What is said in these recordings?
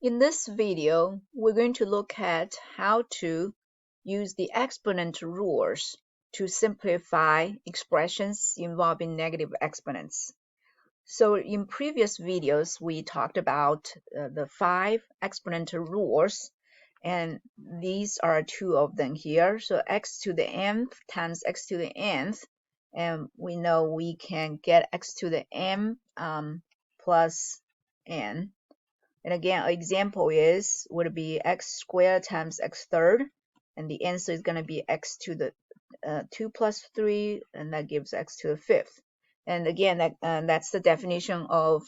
In this video, we're going to look at how to use the exponent rules to simplify expressions involving negative exponents. So in previous videos, we talked about the 5 exponential rules, and these are 2 of them here. So x to the nth times x to the nth, and we know we can get x to the m plus n. And again, an example would be x squared times x third, and the answer is going to be x to the 2 plus 3, and that gives x to the fifth. And again, that's the definition of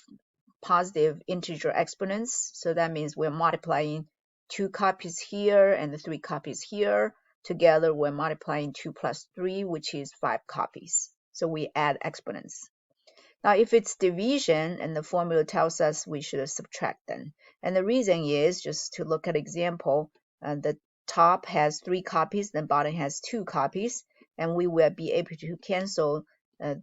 positive integer exponents. So that means we're multiplying 2 copies here and the 3 copies here. Together, we're multiplying 2 plus 3, which is 5 copies. So we add exponents. Now, if it's division and the formula tells us we should subtract them. And the reason is just to look at example, the top has 3 copies, the bottom has 2 copies, and we will be able to cancel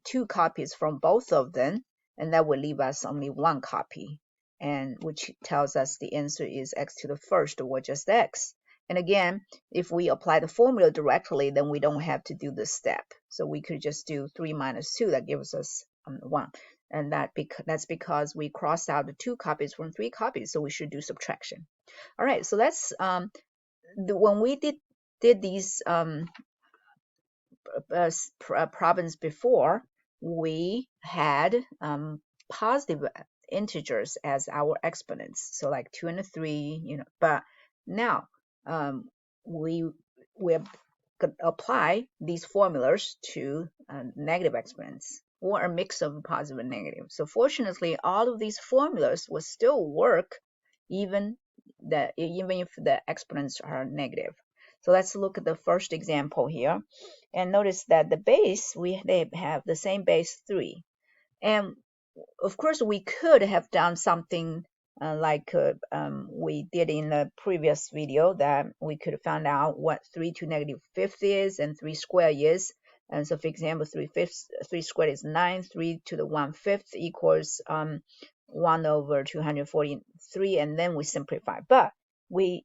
2 copies from both of them, and that will leave us only 1 copy, and which tells us the answer is x to the first, or just x. And again, if we apply the formula directly, then we don't have to do this step. So we could just do 3 minus 2, that gives us 1. And that's because we crossed out the 2 copies from 3 copies, so we should do subtraction. All right, so let's, when we did these problems before, we had positive integers as our exponents, so like 2 and 3, but now we apply these formulas to negative exponents, or a mix of positive and negative. So fortunately, all of these formulas will still work even if the exponents are negative. So let's look at the first example here, and notice that the base, they have the same base 3. And of course, we could have done something like we did in the previous video, that we could have found out what 3 to negative fifth is and 3 squared is. And so, for example, 3 squared is 9, 3 to the 1/5 equals 1 over 243, and then we simplify. But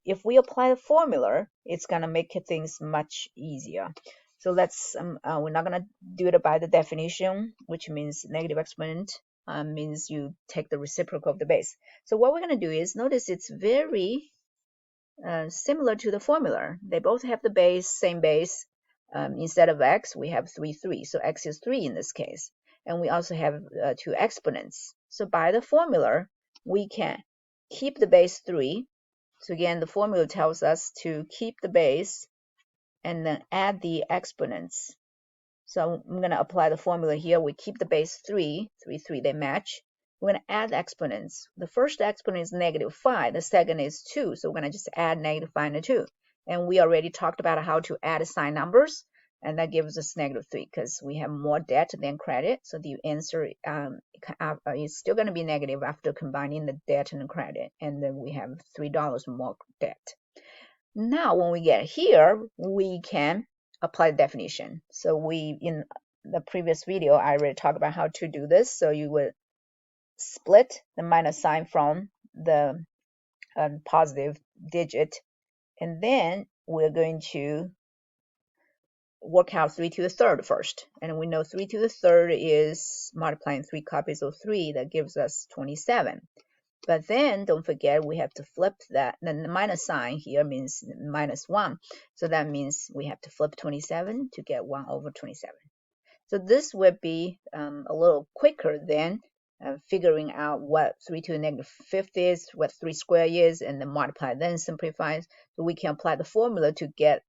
if we apply the formula, it's going to make things much easier. So let's, we're not going to do it by the definition, which means negative exponent means you take the reciprocal of the base. So what we're going to do is, notice it's very similar to the formula. They both have the base, same base. Instead of x, we have 3, 3. So x is 3 in this case. And we also have 2 exponents. So by the formula, we can keep the base 3. So again, the formula tells us to keep the base and then add the exponents. So I'm going to apply the formula here. We keep the base 3, 3, 3, they match. We're going to add exponents. The first exponent is negative 5. The second is 2. So we're going to just add negative 5 and 2. And we already talked about how to add sign numbers. And that gives us negative 3 because we have more debt than credit. So the answer is still going to be negative after combining the debt and the credit. And then we have $3 more debt. Now, when we get here, we can apply the definition. So in the previous video, I already talked about how to do this. So you would split the minus sign from the positive digit, and then we're going to work out 3 to the third first. And we know 3 to the third is multiplying 3 copies of 3. That gives us 27. But then don't forget, we have to flip that. Then the minus sign here means minus 1. So that means we have to flip 27 to get 1 over 27. So this would be a little quicker than figuring out what 3 to the negative fifth is, what 3 squared is, and then multiply, then simplify. So we can apply the formula to get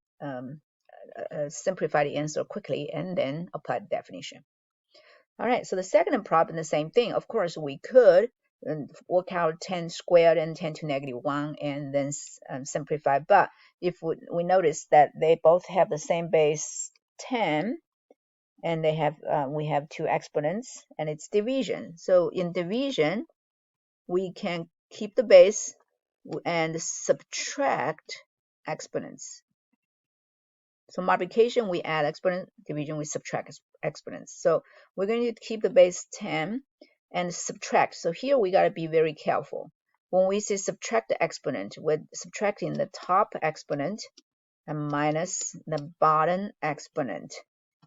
simplify the answer quickly, and then apply the definition. All right, so the second problem, the same thing. Of course, we could work out 10 squared and 10 to negative 1 and then simplify. But if we notice that they both have the same base 10, and they have we have 2 exponents, and it's division. So in division, we can keep the base and subtract exponents. So multiplication, we add exponent. Division, we subtract exponents. So we're going to keep the base 10 and subtract. So here we got to be very careful. when we say subtract the exponent, we're subtracting the top exponent and minus the bottom exponent.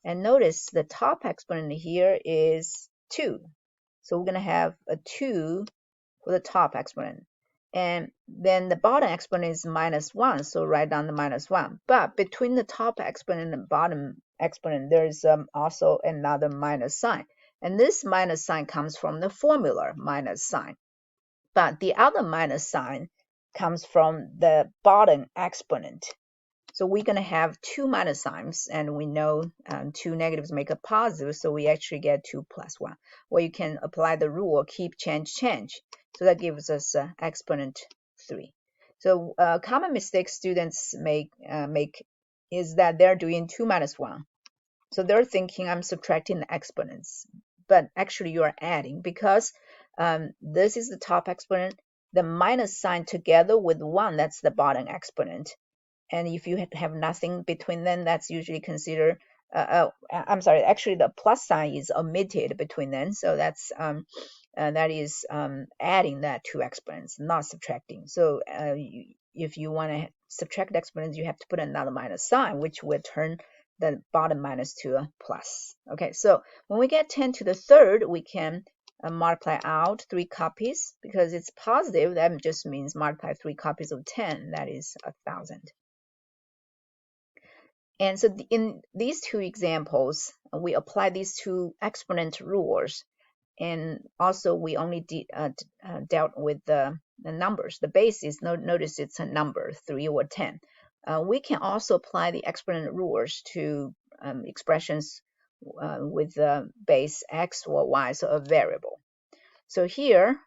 And notice the top exponent here is 2. So we're going to have a 2 for the top exponent. And then the bottom exponent is minus 1, so write down the minus 1. But between the top exponent and bottom exponent, there's also another minus sign. And this minus sign comes from the formula minus sign. But the other minus sign comes from the bottom exponent. So we're going to have two minus signs, and we know two negatives make a positive, so we actually get 2 plus 1. Or you can apply the rule, keep, change, change. So that gives us exponent 3. So common mistake students make is that they're doing 2 minus 1. So they're thinking I'm subtracting the exponents, but actually you are adding, because this is the top exponent, the minus sign together with 1, that's the bottom exponent. And if you have nothing between them, that's usually considered, I'm sorry, actually the plus sign is omitted between them. So that's that is adding that two exponents, not subtracting. So if you want to subtract the exponents, you have to put another minus sign, which will turn the bottom minus to a plus. Okay, so when we get 10 to the third, we can multiply out 3 copies, because it's positive. That just means multiply 3 copies of 10, that is 1,000. And so in these two examples, we apply these two exponent rules. And also we only dealt with the numbers. The base is, notice it's a number, 3 or 10. We can also apply the exponent rules to expressions with the base x or y, so a variable. So here,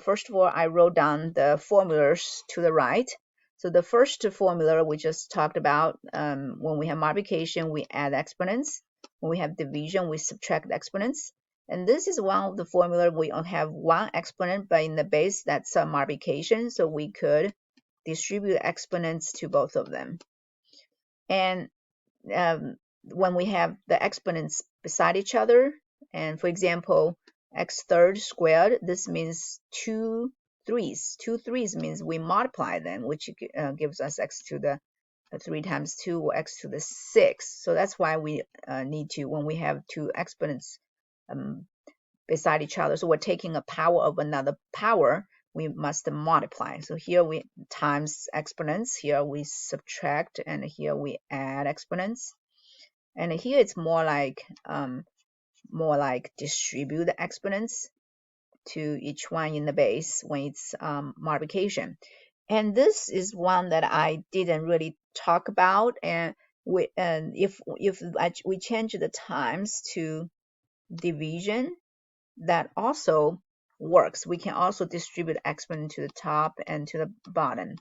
first of all, I wrote down the formulas to the right. So the first formula we just talked about, when we have multiplication, we add exponents. When we have division, we subtract exponents. And this is one of the formula. We have one exponent, but in the base, that's a multiplication. So we could distribute exponents to both of them. And when we have the exponents beside each other, and for example, x third squared, this means 2 threes. 2 threes means we multiply them, which gives us x to the 3 times 2 or x to the 6. So that's why we need to, when we have two exponents beside each other, so we're taking a power of another power, we must multiply. So here we times exponents, here we subtract, and here we add exponents. And here it's more like distribute the exponents to each one in the base when it's multiplication. And this is one that I didn't really talk about. And if we change the times to division, that also works. We can also distribute exponent to the top and to the bottom.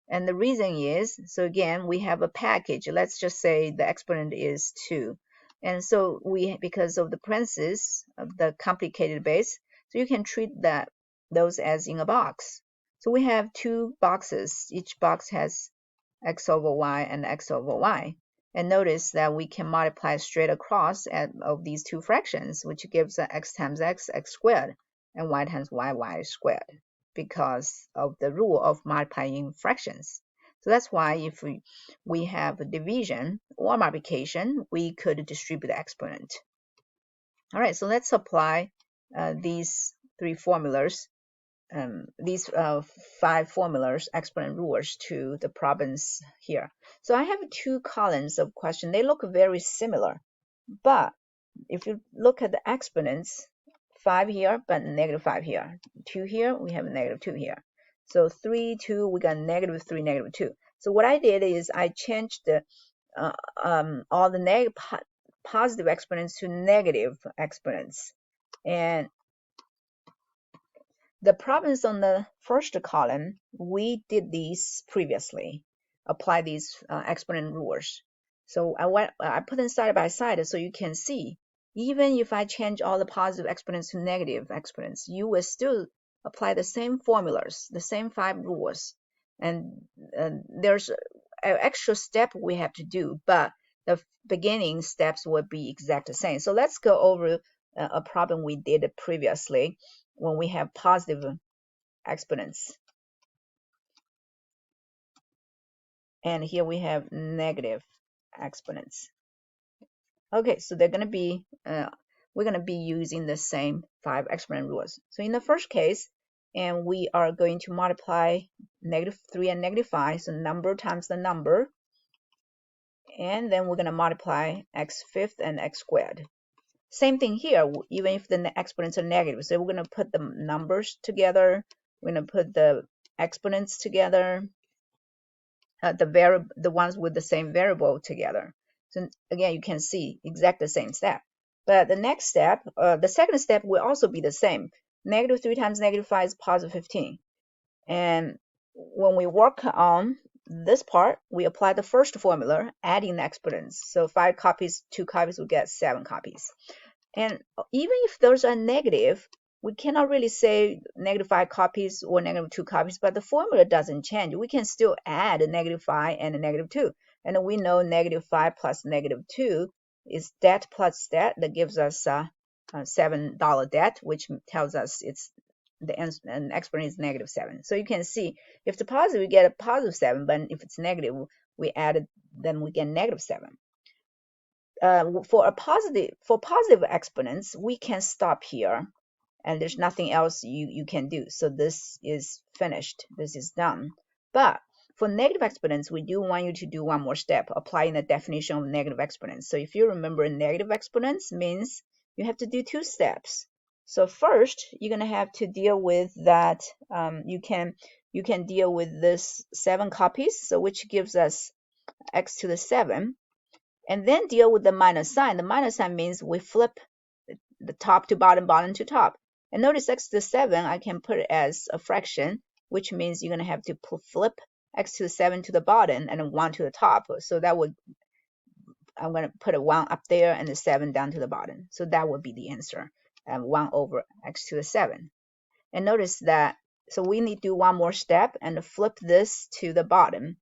And the reason is, so again, we have a package. Let's just say the exponent is 2. And so because of the parentheses of the complicated base, so you can treat those as in a box. So we have 2 boxes. Each box has x over y and x over y. And notice that we can multiply straight across of these two fractions, which gives x times x, x squared, and y times y, y squared, because of the rule of multiplying fractions. So that's why if we have a division or multiplication, we could distribute the exponent. All right, so let's apply these 3 formulas, these 5 formulas, exponent rules, to the problems here. So I have 2 columns of question. They look very similar, but if you look at the exponents, 5 here, but negative 5 here. 2 here, we have negative 2 here. So 3, 2, we got negative 3, negative 2. So what I did is I changed the all the positive exponents to negative exponents. And the problems on the first column, we did these previously, apply these exponent rules. So I put them side by side so you can see, even if I change all the positive exponents to negative exponents, you will still apply the same formulas, the same 5 rules. And there's an extra step we have to do, but the beginning steps will be exact the same. So let's go over a problem we did previously when we have positive exponents. and here we have negative exponents. Okay, so they're going to be, we're going to be using the same 5 exponent rules. So in the first case, and we are going to multiply -3 and -5, so number times the number, and then we're going to multiply x5 and x squared. Same thing here, even if the exponents are negative. So we're going to put the numbers together, we're going to put the exponents together, the ones with the same variable together. So again, you can see exactly the same step. But the next step, the second step will also be the same. -3 times -5 is +15. And when we work on this part, we apply the first formula, adding the exponents. So 5 copies, 2 copies, we get 7 copies. And even if those are negative, we cannot really say -5 copies or -2 copies, but the formula doesn't change. We can still add a -5 and a -2. And we know -5 plus -2 is debt plus debt. That gives us a $7 debt, which tells us it's the exponent is -7. So you can see if it's positive, we get a +7, but if it's negative, we add it, then we get -7. For positive exponents, we can stop here, and there's nothing else you can do. So this is finished. This is done. But for negative exponents, we do want you to do one more step, applying the definition of negative exponents. So if you remember, negative exponents means you have to do 2 steps. So first, you're going to have to deal with that. You can deal with this 7 copies, so which gives us x to the 7. And then deal with the minus sign. The minus sign means we flip the top to bottom, bottom to top. And notice x to the 7, I can put it as a fraction, which means you're going to have to flip x to the 7 to the bottom and 1 to the top. So that would, I'm going to put a 1 up there and the 7 down to the bottom. So that would be the answer, 1 over x to the 7. And notice that, so we need to do one more step and flip this to the bottom.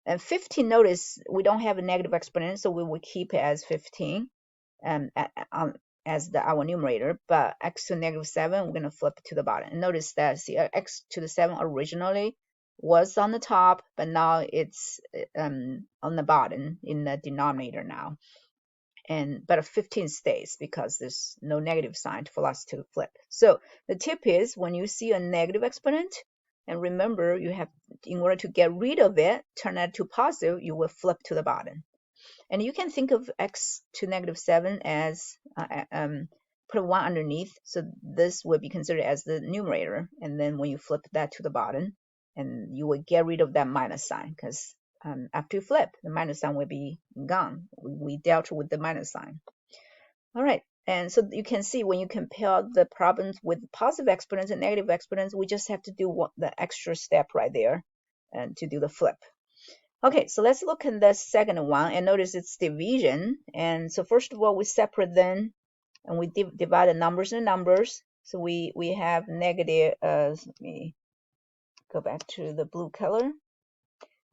And 15, notice we don't have a negative exponent, so we will keep it as 15 as our numerator. But x to -7, we're going to flip to the bottom. And notice that, see, x to the 7 originally was on the top, but now it's on the bottom in the denominator now. But a 15 stays because there's no negative sign for us to flip. So the tip is, when you see a negative exponent, and remember, you have, in order to get rid of it, turn that to positive, you will flip to the bottom. And you can think of x to -7 as put a 1 underneath, so this would be considered as the numerator. And then when you flip that to the bottom, and you will get rid of that minus sign, because after you flip, the minus sign will be gone. We dealt with the minus sign. All right, and so you can see when you compare the problems with positive exponents and negative exponents, we just have to do the extra step right there and to do the flip. Okay, so let's look at the second one, and notice it's division. And so first of all, we separate them, and we divide the numbers and numbers. So we have negative, let me go back to the blue color.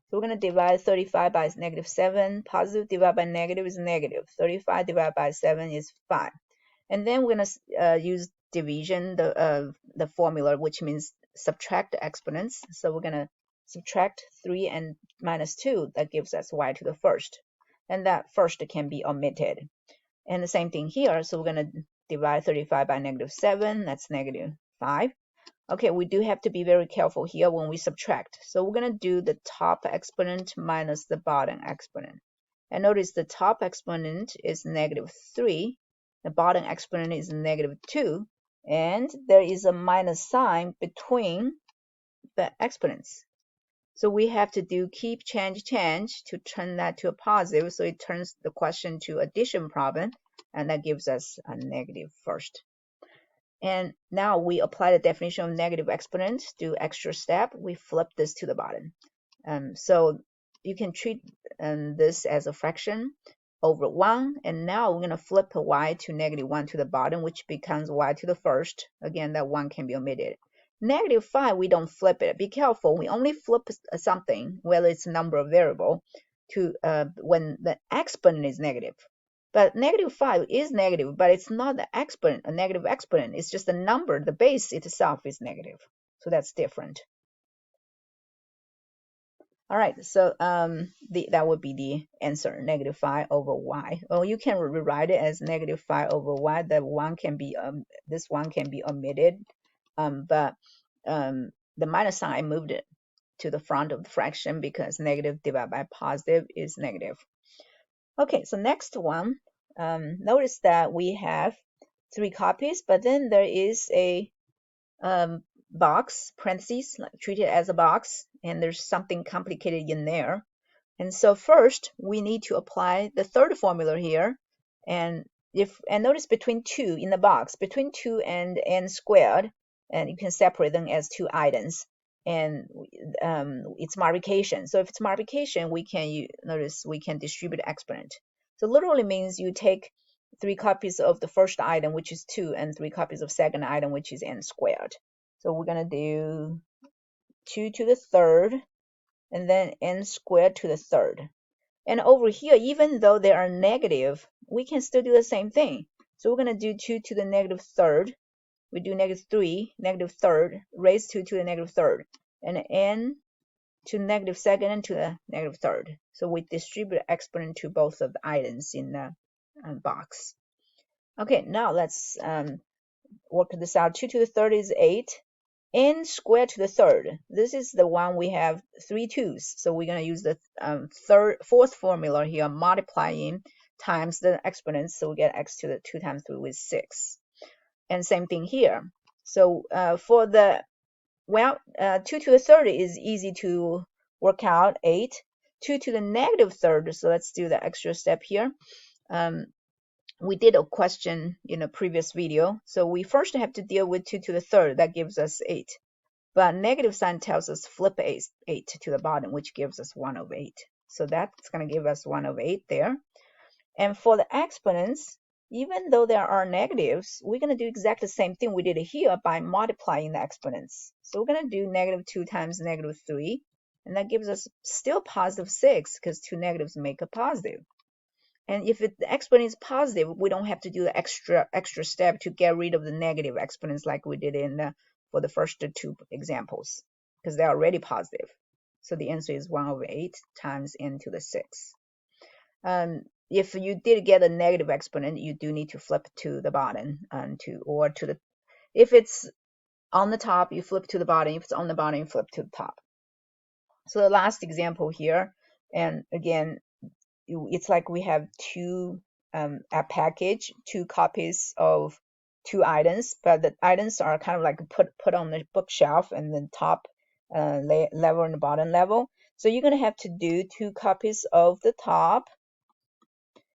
So we're going to divide 35 by -7. Positive divided by negative is negative. 35 divided by 7 is 5. And then we're going to use division, the formula, which means subtract the exponents. So we're going to subtract 3 and -2. That gives us y to the first. And that first can be omitted. And the same thing here. So we're going to divide 35 by -7. That's -5. Okay, we do have to be very careful here when we subtract. So we're going to do the top exponent minus the bottom exponent. And notice the top exponent is -3. The bottom exponent is -2. And there is a minus sign between the exponents. So we have to do keep, change, change to turn that to a positive. So it turns the question to addition problem. And that gives us a negative first. And now we apply the definition of negative exponent, do extra step, we flip this to the bottom. So you can treat this as a fraction over 1, and now we're going to flip y to -1 to the bottom, which becomes y to the first. Again, that 1 can be omitted. -5, we don't flip it. Be careful, we only flip something, whether it's a number or variable, to when the exponent is negative. But -5 is negative, but it's not the exponent, a negative exponent. It's just the number, the base itself is negative. So that's different. All right, so that would be the answer, negative 5 over y. Well, you can rewrite it as negative 5 over y. That one can be this one can be omitted, but the minus sign moved it to the front of the fraction because negative divided by positive is negative. Okay, so next one, notice that we have 3 copies, but then there is a box, parentheses, like, treat it as a box, and there's something complicated in there. And so first, we need to apply the third formula here. And notice between 2 in the box, between 2 and n squared, and you can separate them as 2 items. And it's multiplication. So if it's multiplication, notice we can distribute exponent. So literally means you take 3 copies of the first item, which is 2, and 3 copies of second item, which is n squared. So we're going to do 2 to the third, and then n squared to the third. And over here, even though they are negative, we can still do the same thing. So we're going to do 2 to the negative third. We do negative 3, negative third, raise 2 to the negative third, and n to negative second and to the negative third. So we distribute exponent to both of the items in the box. Okay, now let's work this out. 2 to the third is 8. N squared to the third. This is the one we have 3 2's. So we're going to use the fourth formula here, multiplying times the exponents. So we get x to the 2 times 3 with 6. And same thing here. So for the, 2 to the third is easy to work out, 8. 2 to the negative third, so let's do the extra step here. We did a question in a previous video. So we first have to deal with 2 to the third. That gives us 8. But negative sign tells us flip 8 to the bottom, which gives us 1 over 8. So that's going to give us 1 over 8 there. And for the exponents, even though there are negatives, we're going to do exactly the same thing we did here by multiplying the exponents. So we're going to do negative 2 times negative 3. And that gives us still positive 6 because 2 negatives make a positive. And if the exponent is positive, we don't have to do the extra step to get rid of the negative exponents like we did for the first 2 examples, because they're already positive. So the answer is 1 over 8 times n to the 6. If you did get a negative exponent, you do need to flip to the bottom if it's on the top, you flip to the bottom. If it's on the bottom, you flip to the top. So the last example here, and again, it's like we have a package, 2 copies of 2 items, but the items are kind of like put on the bookshelf and then top level and the bottom level. So you're going to have to do 2 copies of the top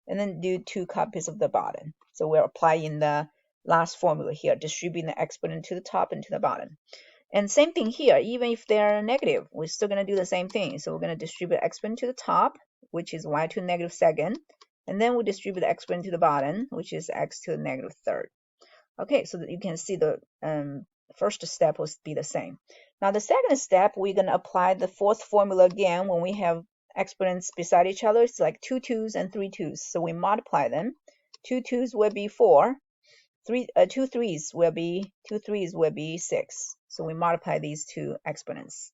and then do 2 copies of the bottom. So we're applying the last formula here, distributing the exponent to the top and to the bottom. And same thing here, even if they're negative, we're still going to do the same thing. So we're going to distribute exponent to the top, which is y to the negative second, and then we distribute the exponent to the bottom, which is x to the negative third. Okay, so that you can see the first step will be the same. Now the second step, we're going to apply the fourth formula again when we have exponents beside each other. It's like 2 2's and 3 2's. So we multiply them. 2 2's will be 4. 2 3's will be 6. So we multiply these 2 exponents.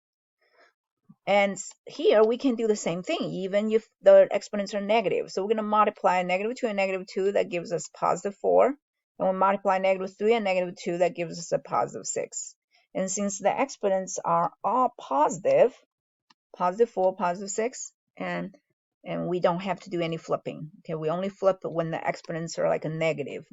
And here we can do the same thing, even if the exponents are negative. So we're going to multiply negative 2 and negative 2. That gives us positive 4. And we multiply negative 3 and negative 2. That gives us a positive 6. And since the exponents are all positive, positive 4, positive 6, and we don't have to do any flipping. Okay, we only flip when the exponents are like a negative.